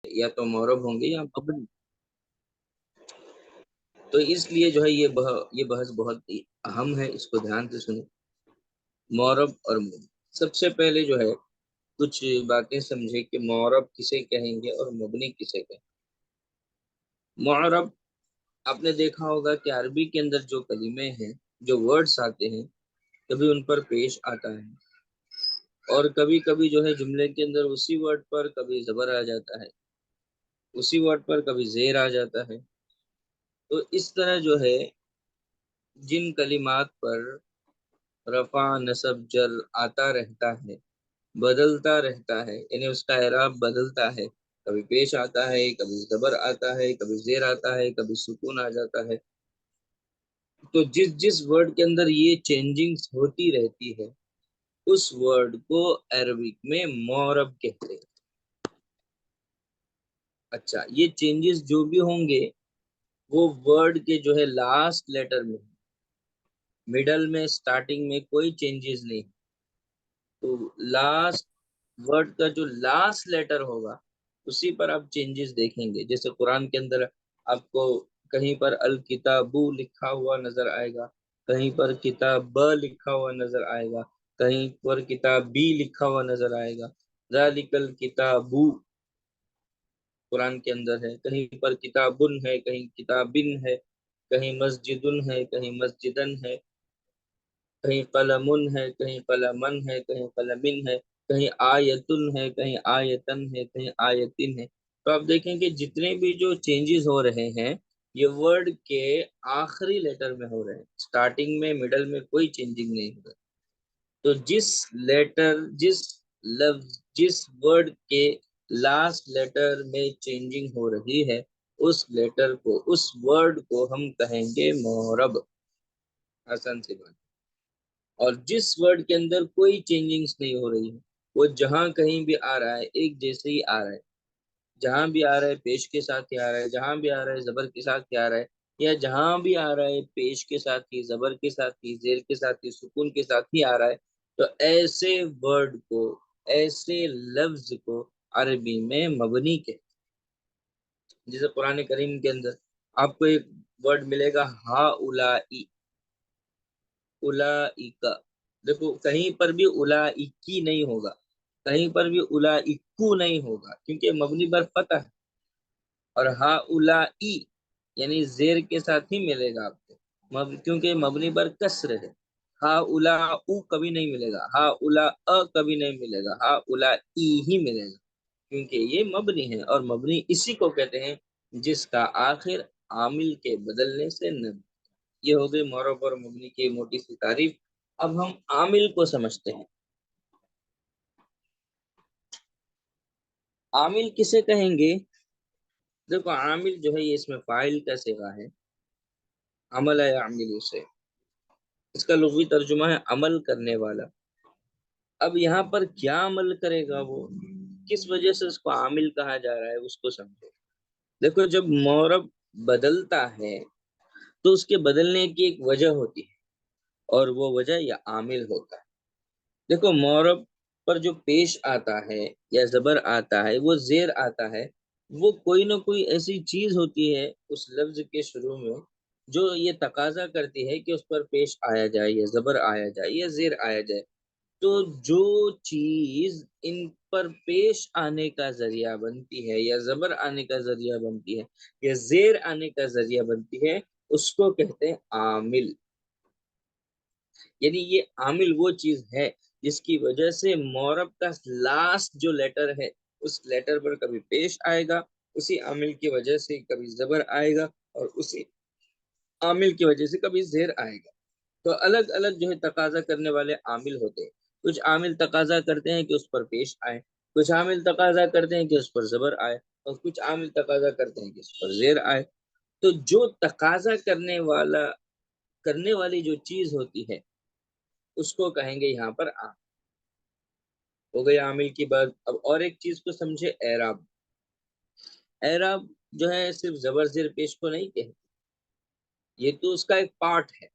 یا تو معرب ہوں گے یا مبنی. تو اس لیے جو ہے یہ بحث بہت اہم ہے، اس کو دھیان سے سنیں. معرب اور مبنی، سب سے پہلے جو ہے کچھ باتیں سمجھے کہ معرب کسے کہیں گے اور مبنی کسے کہیں گے. معرب، آپ نے دیکھا ہوگا کہ عربی کے اندر جو کلمے ہیں، جو ورڈز آتے ہیں، کبھی ان پر پیش آتا ہے اور کبھی کبھی جو ہے جملے کے اندر اسی ورڈ پر کبھی زبر آ جاتا ہے، اسی ورڈ پر کبھی زیر آ جاتا ہے. تو اس طرح جو ہے جن کلمات پر رفع نصب جر آتا رہتا ہے، بدلتا رہتا ہے، یعنی اس کا اعراب بدلتا ہے، کبھی پیش آتا ہے، کبھی زبر آتا ہے، کبھی زیر آتا ہے، کبھی سکون آ جاتا ہے. تو جس ورڈ کے اندر یہ چینجنگز ہوتی رہتی ہے اس ورڈ کو عربک میں معرب کہتے ہیں. اچھا، یہ چینجز جو بھی ہوں گے وہ ورڈ کے جو ہے لاسٹ لیٹر میں، مڈل میں، سٹارٹنگ میں کوئی چینجز نہیں. تو لاسٹ ورڈ کا جو لاسٹ لیٹر ہوگا اسی پر آپ چینجز دیکھیں گے. جیسے قرآن کے اندر آپ کو کہیں پر الکتاب لکھا ہوا نظر آئے گا، کہیں پر کتاب لکھا ہوا نظر آئے گا، کہیں پر کتاب بی لکھا ہوا نظر آئے گا. ذالک الکتاب قرآن کے اندر ہے، کہیں پر کتابن ہے، کہیں کتابن ہے، کہیں مسجدن ہے، کہیں مسجدن ہے، کہیں قلمن ہے، کہیں قلمن ہے، کہیں قلمن ہے، کہیں آیتن ہے، کہیں آیتن ہے، کہیں آیتن ہے. تو آپ دیکھیں کہ جتنے بھی جو چینجز ہو رہے ہیں یہ ورڈ کے آخری لیٹر میں ہو رہے ہیں، سٹارٹنگ میں، مڈل میں کوئی چینجنگ نہیں ہو رہا. تو جس لیٹر، جس لفظ، جس ورڈ کے لاسٹ لیٹر میں چینجنگ ہو رہی ہے اس لیٹر کو، اس ورڈ کو ہم کہیں گے معرب. آسان سی بات. اور جس ورڈ کے اندر کوئی چینجنگز نہیں ہو رہی ہے، وہ جہاں کہیں بھی آ رہا ہے ایک جیسے ہی آ رہا ہے، جہاں بھی آ رہا ہے پیش کے ساتھ ہی آ رہا ہے، جہاں بھی آ رہا ہے زبر کے ساتھ ہی آ رہا ہے، یا جہاں بھی آ رہا ہے پیش کے ساتھ ہی، زبر کے ساتھ ہی، زیر کے ساتھ ہی، سکون کے ساتھ ہی آ رہا ہے. تو ایسے ورڈ کو، ایسے لفظ کو عربی میں مبنی کہتے ہیں. جیسے قرآن کریم کے اندر آپ کو ایک ورڈ ملے گا ہا اولائی، اولائکا. دیکھو کہیں پر بھی اولائکی نہیں ہوگا، کہیں پر بھی اولائکو نہیں ہوگا، کیونکہ مبنی بر فتح ہے. اور ہا اولائی یعنی زیر کے ساتھ ہی ملے گا آپ کو، کیونکہ مبنی بر کسر ہے. ہا اولا او کبھی نہیں ملے گا، ہا اولا کبھی نہیں ملے گا، ہا اولا ہی ملے گا، کیونکہ یہ مبنی ہے. اور مبنی اسی کو کہتے ہیں جس کا آخر عامل کے بدلنے سے نہ. یہ ہو گئی معرب اور مبنی کی موٹی سی تعریف. اب ہم عامل کو سمجھتے ہیں. عامل کسے کہیں گے؟ دیکھو عامل جو ہے یہ اس میں فاعل کا صیغہ ہے، عمل ہے عامل اسے، اس کا لغوی ترجمہ ہے عمل کرنے والا. اب یہاں پر کیا عمل کرے گا وہ، کس وجہ سے اس کو عامل کہا جا رہا ہے، اس کو سمجھو. دیکھو جب معرب بدلتا ہے تو اس کے بدلنے کی ایک وجہ ہوتی ہے اور وہ وجہ یہ عامل ہوتا ہے. دیکھو معرب پر جو پیش آتا ہے یا زبر آتا ہے، وہ زیر آتا ہے، وہ کوئی نہ کوئی ایسی چیز ہوتی ہے اس لفظ کے شروع میں جو یہ تقاضا کرتی ہے کہ اس پر پیش آیا جائے یا زبر آیا جائے یا زیر آیا جائے. تو جو چیز ان پر پیش آنے کا ذریعہ بنتی ہے یا زبر آنے کا ذریعہ بنتی ہے یا زیر آنے کا ذریعہ بنتی ہے اس کو کہتے ہیں عامل. یعنی یہ عامل وہ چیز ہے جس کی وجہ سے معرب کا لاسٹ جو لیٹر ہے اس لیٹر پر کبھی پیش آئے گا، اسی عامل کی وجہ سے کبھی زبر آئے گا، اور اسی عامل کی وجہ سے کبھی زیر آئے گا. تو الگ الگ جو ہے تقاضا کرنے والے عامل ہوتے ہیں. کچھ عامل تقاضا کرتے ہیں کہ اس پر پیش آئے، کچھ عامل تقاضا کرتے ہیں کہ اس پر زبر آئے، اور کچھ عامل تقاضا کرتے ہیں کہ اس پر زیر آئے. تو جو تقاضا کرنے والی جو چیز ہوتی ہے اس کو کہیں گے یہاں پر عامل. ہو گئی عامل کی بات. اب اور ایک چیز کو سمجھے، اعراب. اعراب جو ہے صرف زبر زیر پیش کو نہیں کہتے، یہ تو اس کا ایک پارٹ ہے.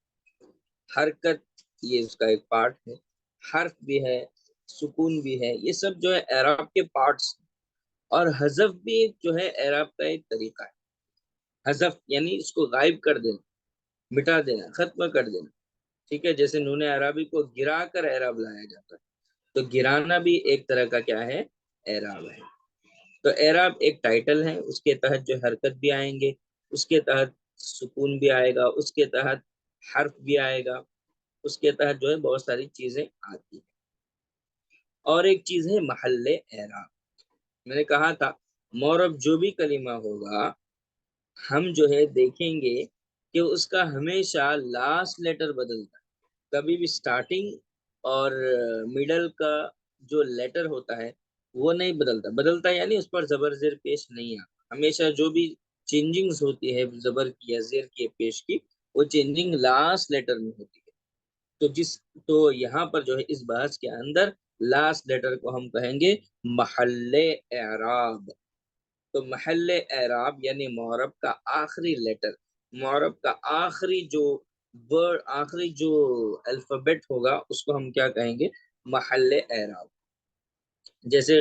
حرکت یہ اس کا ایک پارٹ ہے، حرف بھی ہے، سکون بھی ہے، یہ سب جو ہے اعراب کے پارٹس ہیں. اور حذف بھی ایک جو ہے اعراب کا ایک طریقہ ہے. حذف یعنی اس کو غائب کر دینا، مٹا دینا، ختم کر دینا. ٹھیک ہے، جیسے نون اعرابی کو گرا کر اعراب لایا جاتا ہے، تو گرانا بھی ایک طرح کا کیا ہے، اعراب ہے. تو اعراب ایک ٹائٹل ہے، اس کے تحت جو حرکت بھی آئیں گے، اس کے تحت سکون بھی آئے گا، اس کے تحت حرف بھی آئے گا، اس کے تحت جو ہے بہت ساری چیزیں آتی ہیں. اور ایک چیز ہے محل اعراب. میں نے کہا تھا معرب جو بھی کلمہ ہوگا ہم جو ہے دیکھیں گے کہ اس کا ہمیشہ لاسٹ لیٹر بدلتا ہے. کبھی بھی سٹارٹنگ اور میڈل کا جو لیٹر ہوتا ہے وہ نہیں بدلتا. بدلتا یعنی اس پر زبر زیر پیش نہیں آتا. ہمیشہ جو بھی چینجنگز ہوتی ہے زبر کی یا زیر کی پیش کی، وہ چینجنگ لاسٹ لیٹر میں ہوتی ہے. تو یہاں پر جو ہے اس بحث کے اندر لاسٹ لیٹر کو ہم کہیں گے محل اعراب. تو محل اعراب یعنی معرب کا آخری لیٹر، معرب کا آخری جو ورڈ، آخری جو الفابیٹ ہوگا اس کو ہم کیا کہیں گے، محل اعراب. جیسے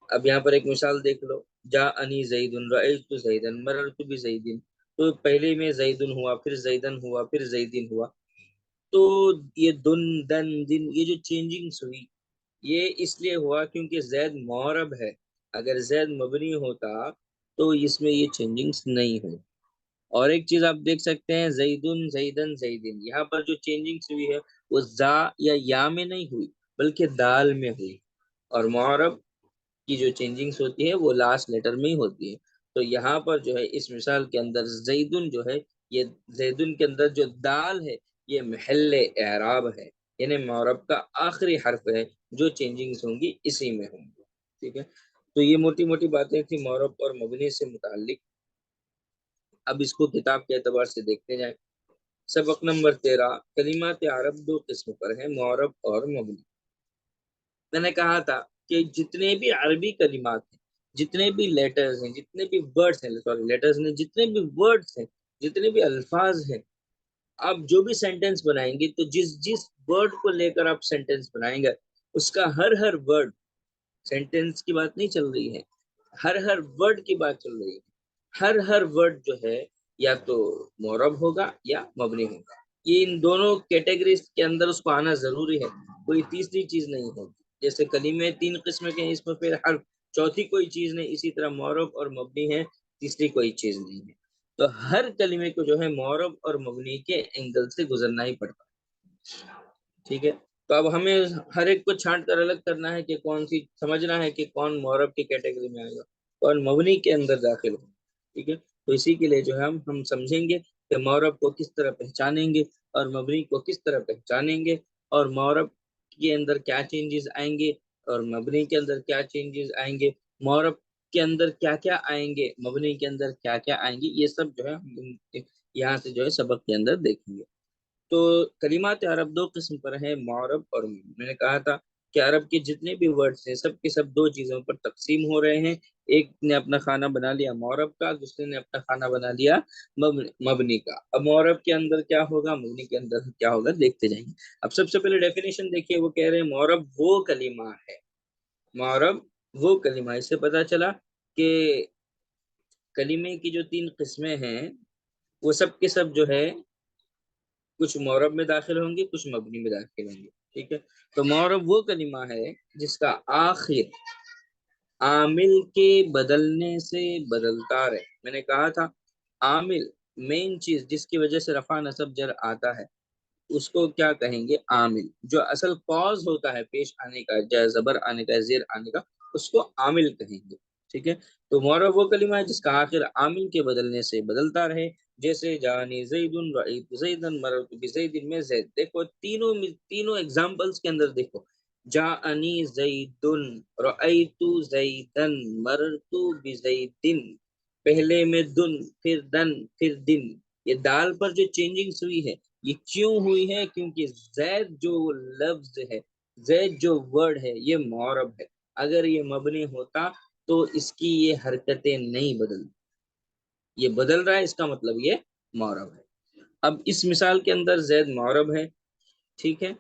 اب یہاں پر ایک مثال دیکھ لو، جا انی زیدن، رأیت زیدن، مررت بزیدن. تو پہلے میں زیدن ہوا، پھر زیدن ہوا، پھر زیدن ہوا. تو یہ دن، دن، دن، یہ جو چینجنگز ہوئی یہ اس لیے ہوا کیونکہ زید معرب ہے. اگر زید مبنی ہوتا تو اس میں یہ چینجنگز نہیں ہوئی. اور ایک چیز آپ دیکھ سکتے ہیں، زیدن، زیدن، زیدن، یہاں پر جو چینجنگز ہوئی ہے وہ زا یا میں نہیں ہوئی بلکہ دال میں ہوئی. اور معرب کی جو چینجنگز ہوتی ہے وہ لاسٹ لیٹر میں ہی ہوتی ہے. تو یہاں پر جو ہے اس مثال کے اندر زیدن جو ہے، یہ زیدن کے اندر جو دال ہے یہ محل اعراب ہے، یعنی معرب کا آخری حرف ہے. جو چینجنگز ہوں گی اسی میں ہوں گی. ٹھیک ہے، تو یہ موٹی موٹی باتیں تھی معرب اور مبنی سے متعلق. اب اس کو کتاب کے اعتبار سے دیکھتے جائیں. سبق نمبر 13، کلمات عرب دو قسم پر ہیں، معرب اور مبنی. میں نے کہا تھا کہ جتنے بھی عربی کلمات ہیں، جتنے بھی لیٹرز ہیں، جتنے بھی ورڈز ہیں، سوری لیٹرز نہیں، جتنے بھی ورڈز ہیں، جتنے بھی الفاظ ہیں، آپ جو بھی سینٹینس بنائیں گے تو جس ورڈ کو لے کر آپ سینٹینس بنائیں گے اس کا ہر ورڈ، سینٹینس کی بات نہیں چل رہی ہے، ہر ورڈ کی بات چل رہی ہے. ہر ورڈ جو ہے یا تو معرب ہوگا یا مبنی ہوگا. یہ ان دونوں کیٹیگریز کے اندر اس کو آنا ضروری ہے، کوئی تیسری چیز نہیں ہوگی. جیسے کلمے 3 قسم کے ہیں، اس میں پھر حرف چوتھی کوئی چیز نہیں، اسی طرح معرب اور مبنی ہے، تیسری کوئی چیز نہیں ہے. تو ہر کلمے کو جو ہے معرب اور مبنی کے اینگل سے گزرنا ہی پڑتا ہے. ٹھیک ہے، تو اب ہمیں ہر ایک کو چھانٹ کر الگ کرنا ہے کہ کون سی، سمجھنا ہے کہ کون معرب کی کیٹیگری میں آئے گا، کون مبنی کے اندر داخل ہو. ٹھیک ہے، تو اسی کے لیے جو ہے ہم سمجھیں گے کہ معرب کو کس طرح پہچانیں گے اور مبنی کو کس طرح پہچانیں گے، اور معرب کے اندر کیا چینجز آئیں گے اور مبنی کے اندر کیا چینجز آئیں گے، معرب کے اندر کیا کیا آئیں گے، مبنی کے اندر کیا کیا آئیں گے. یہ سب جو ہے ہم یہاں سے جو ہے سبق کے اندر دیکھیں گے. تو کلمات عرب دو قسم پر ہیں، معرب اور مبنی. میں نے کہا تھا کہ عرب کے جتنے بھی ورڈز ہیں سب کے سب دو چیزوں پر تقسیم ہو رہے ہیں. ایک نے اپنا کھانا بنا لیا معرب کا، دوسرے نے اپنا کھانا بنا لیا مبنی کا. اب معرب کے اندر کیا ہوگا، مبنی کے اندر کیا ہوگا، دیکھتے جائیں گے. اب سب سے پہلے ڈیفینیشن دیکھیے، وہ کہہ رہے ہیں معرب وہ کلمہ ہے. معرب وہ کلمہ، اس سے پتا چلا کہ کلمے کی جو 3 قسمیں ہیں وہ سب کے سب جو ہے کچھ معرب میں داخل ہوں گے، کچھ مبنی میں داخل ہوں گے. ٹھیک ہے، تو معرب وہ کلمہ ہے جس کا آخر عامل کے بدلنے سے بدلتا رہے. میں نے کہا تھا عامل، مین چیز جس کی وجہ سے رفع نصب جر آتا ہے اس کو کیا کہیں گے، عامل. جو اصل کاز ہوتا ہے پیش آنے کا، جائے زبر آنے کا، زیر آنے کا، اس کو عامل کہیں گے. ٹھیک ہے، تو معرب وہ کلمہ ہے جس کا آخر عامل کے بدلنے سے بدلتا رہے. جیسے جانی زیدن، رأیت زیدن، مررت بزیدن، میں زید. دیکھو تینوں ایگزامپلس کے اندر دیکھو، جاءنی زیدن، رأیت زیدن، مررت بزیدن. پہلے میں دن، پھر دن، پھر دن. یہ دال پر جو چینجنگز ہوئی ہے یہ کیوں ہوئی ہے، کیونکہ زید جو لفظ ہے، زید جو ورڈ ہے یہ معرب ہے. اگر یہ مبنی ہوتا تو اس کی یہ حرکتیں نہیں بدلتی. یہ بدل رہا ہے، اس کا مطلب یہ معرب ہے. اب اس مثال کے اندر زید معرب ہے. ٹھیک ہے،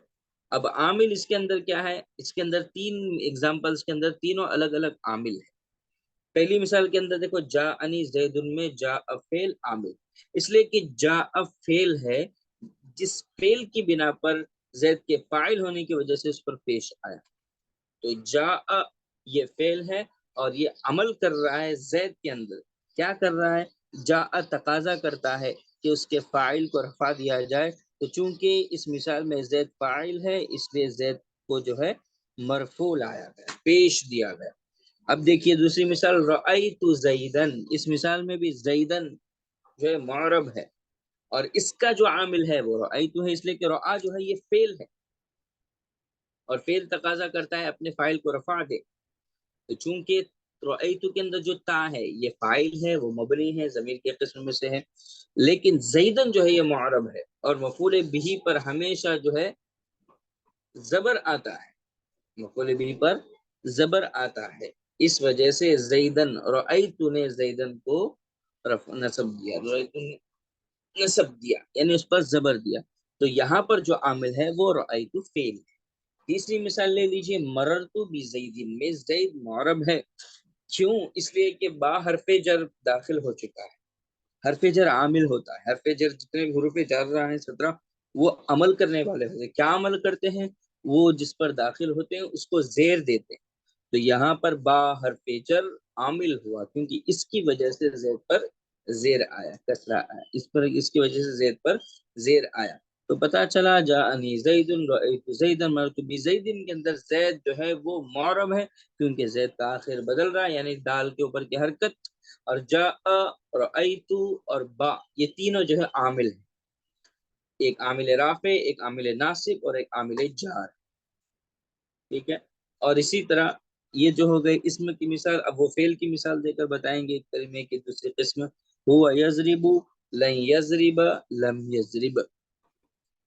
اب عامل اس کے اندر کیا ہے، اس کے اندر 3 ایگزامپلس کے اندر تینوں الگ الگ عامل ہے. پہلی مثال کے اندر دیکھو جا انی زیدن میں جا فعل عامل، اس لیے کہ جا فعل ہے جس فعل کی بنا پر زید کے فاعل ہونے کی وجہ سے اس پر پیش آیا، تو جا یہ فعل ہے اور یہ عمل کر رہا ہے زید کے اندر، کیا کر رہا ہے؟ جا تقاضا کرتا ہے کہ اس کے فاعل کو رفع دیا جائے، تو چونکہ اس مثال میں زید فاعل ہے اس لیے زید کو جو ہے مرفوع لایا گیا، پیش دیا گیا۔ اب دیکھیے دوسری مثال رأیت زیدن، اس مثال میں بھی زیدن جو ہے معرب ہے اور اس کا جو عامل ہے وہ رأیت ہے، اس لیے کہ رأى جو ہے یہ فعل ہے اور فعل تقاضا کرتا ہے اپنے فاعل کو رفع دے، تو چونکہ رأیت کے اندر جو تا ہے یہ فاعل ہے، وہ مبنی ہے، ضمیر کے قسم میں سے ہے، لیکن زیدن جو ہے یہ معرب ہے اور مفعول بہ پر ہمیشہ جو ہے زبر آتا ہے، مفعول بہ پر زبر آتا ہے، اس وجہ سے زیدن رأیت نے زیدن کو نصب دیا، رأیت نے نصب دیا یعنی اس پر زبر دیا، تو یہاں پر جو عامل ہے وہ رأیت فعل ہے۔ تیسری مثال لے لیجئے مررت بزید میں زید معرب ہے، کیوں؟ اس لیے کہ با حرف جر داخل ہو چکا ہے، حرف جر عامل ہوتا ہے، حرف جر جتنے بھی حروف جر رہا ہے 17 وہ عمل کرنے والے ہوتے ہیں، کیا عمل کرتے ہیں؟ وہ جس پر داخل ہوتے ہیں اس کو زیر دیتے ہیں، تو یہاں پر با حرف جر عامل ہوا کیونکہ اس کی وجہ سے زید پر زیر آیا، کسرہ آیا، اس کی وجہ سے زید پر زیر آیا، تو پتا چلا جاءنی زید رأیت زیدا مررت بزید کے اندر زید جو ہے وہ معرب ہے کیونکہ زید کا آخر بدل رہا ہے یعنی دال کے اوپر کی حرکت، اور جاء رأیت اور با یہ تینوں جو ہے عامل ہیں، ایک عامل رافع، ایک عامل ناصب اور ایک عامل جار، ٹھیک ہے۔ اور اسی طرح یہ جو ہو گئے اسم کی مثال، اب وہ فعل کی مثال دے کر بتائیں گے کلمے کی دوسری قسم، ہوا یضرب لن یضرب لم یضرب،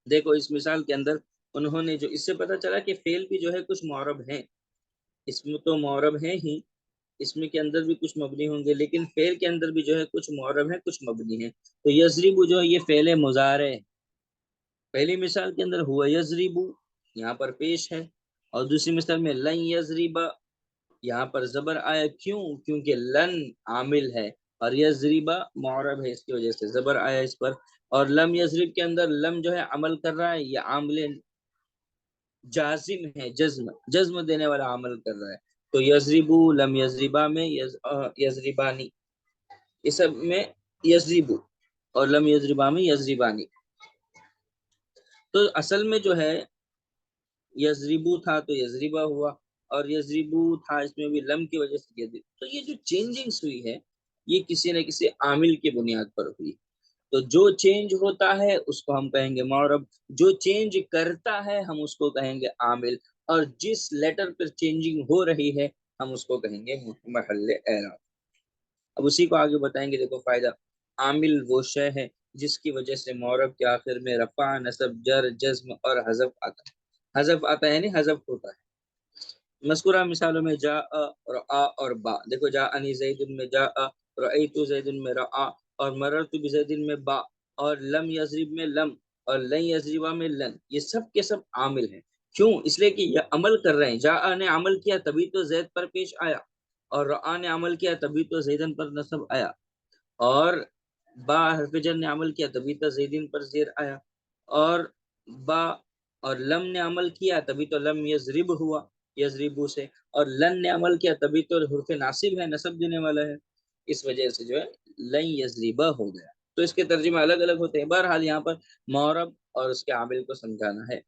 دیکھو اس مثال کے اندر انہوں نے جو اس سے پتہ چلا کہ فعل بھی جو ہے کچھ معرب ہیں، اسم تو معرب ہیں ہی، اسم کے اندر بھی کچھ مبنی ہوں گے لیکن فعل کے اندر بھی جو ہے کچھ معرب ہیں کچھ مبنی ہیں، تو یضرب جو ہے یہ فعل مضارع، پہلی مثال کے اندر ہوا یضرب یہاں پر پیش ہے، اور دوسری مثال میں لن یضرب یہاں پر زبر آیا، کیوں؟ کیونکہ لن عامل ہے اور یضرب معرب ہے اس کی وجہ سے زبر آیا اس پر، اور لم یضرب کے اندر لم جو ہے عمل کر رہا ہے، یہ عامل جازم ہے، جزم دینے والا عمل کر رہا ہے، تو یضربو لم یضربا میں یضربانی، اس سب میں یضربو اور لم یضربا میں یضربانی، تو اصل میں جو ہے یضربو تھا تو یضربا ہوا اور یضربو تھا اس میں بھی لم کی وجہ سے یضرب، تو یہ جو چینجنگز ہوئی ہے یہ کسی نہ کسی عامل کی بنیاد پر ہوئی، تو جو چینج ہوتا ہے اس کو ہم کہیں گے معرب، جو چینج کرتا ہے ہم اس کو کہیں گے عامل، اور جس لیٹر پر چینجنگ ہو رہی ہے ہم اس کو کہیں گے محل اعراب۔ اب اسی کو آگے بتائیں گے، دیکھو فائدہ، عامل وہ شے ہے جس کی وجہ سے معرب کے آخر میں رفع، نصب، جر، جزم اور حذف آتا ہے، حذف آتا ہے یعنی حذف ہوتا ہے، مذکورہ مثالوں میں جاء، رآ اور با، دیکھو جاءنی زید میں جاء، رأیت زید میں رآ، اور مررت بزید میں با، اور لم یضرب میں لم، اور لن یضربا میں لن، یہ سب کے سب عامل ہیں، کیوں؟ اس لیے کہ یہ عمل کر رہے ہیں، جاء نے عمل کیا تبھی تو زید پر پیش آیا، اور رآ نے عمل کیا تبھی تو زیدن پر نصب آیا، اور با حرف جر نے عمل کیا تبھی تو زیدن پر زیر آیا، اور با اور لم نے عمل کیا تبھی تو لم یضرب ہوا یضربو سے، اور لن نے عمل کیا تبھی تو حرف ناصب ہے، نصب دینے والا ہے، اس وجہ سے جو ہے لن یضربا ہو گیا، تو اس کے ترجمے الگ الگ ہوتے ہیں، بہرحال یہاں پر معرب اور اس کے عامل کو سمجھانا ہے۔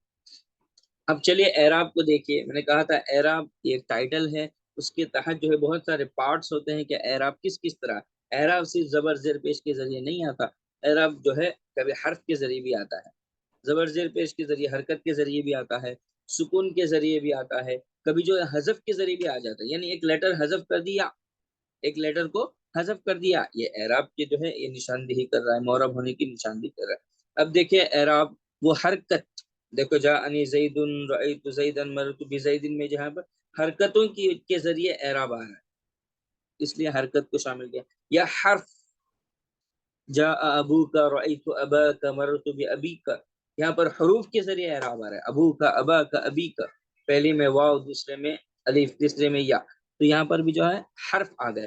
اب چلیے اعراب کو دیکھیے، میں نے کہا تھا اعراب ایک ٹائٹل ہے، اس کے تحت جو ہے بہت سارے پارٹس ہوتے ہیں کہ اعراب کس کس طرح، اعراب صرف زبر زیر پیش کے ذریعے نہیں آتا، اعراب جو ہے کبھی حرف کے ذریعے بھی آتا ہے، زبر زیر پیش کے ذریعے، حرکت کے ذریعے بھی آتا ہے، سکون کے ذریعے بھی آتا ہے، کبھی جو ہے حذف کے ذریعے بھی آ جاتا ہے، یعنی ایک لیٹر حذف کر دیا، ایک لیٹر کو حذف کر دیا، یہ اعراب کے جو ہے یہ نشاندہی کر رہا ہے، معرب ہونے کی نشاندہی کر رہا ہے۔ اب دیکھیں اعراب وہ حرکت، دیکھو جاءنی زید رأیت زیدا مررت بزید میں جہاں پر حرکتوں کے ذریعے اعراب آ رہا ہے اس لیے حرکت کو شامل کیا، یا حرف جاء ابوک رأیت اباک مررت بابیک، یہاں پر حروف کے ذریعے اعراب آ رہا ہے، ابو کا، ابا کا، ابی کا، پہلے میں واو، دوسرے میں الف، تیسرے میں یا، تو یہاں پر بھی جو ہے حرف آ گئے،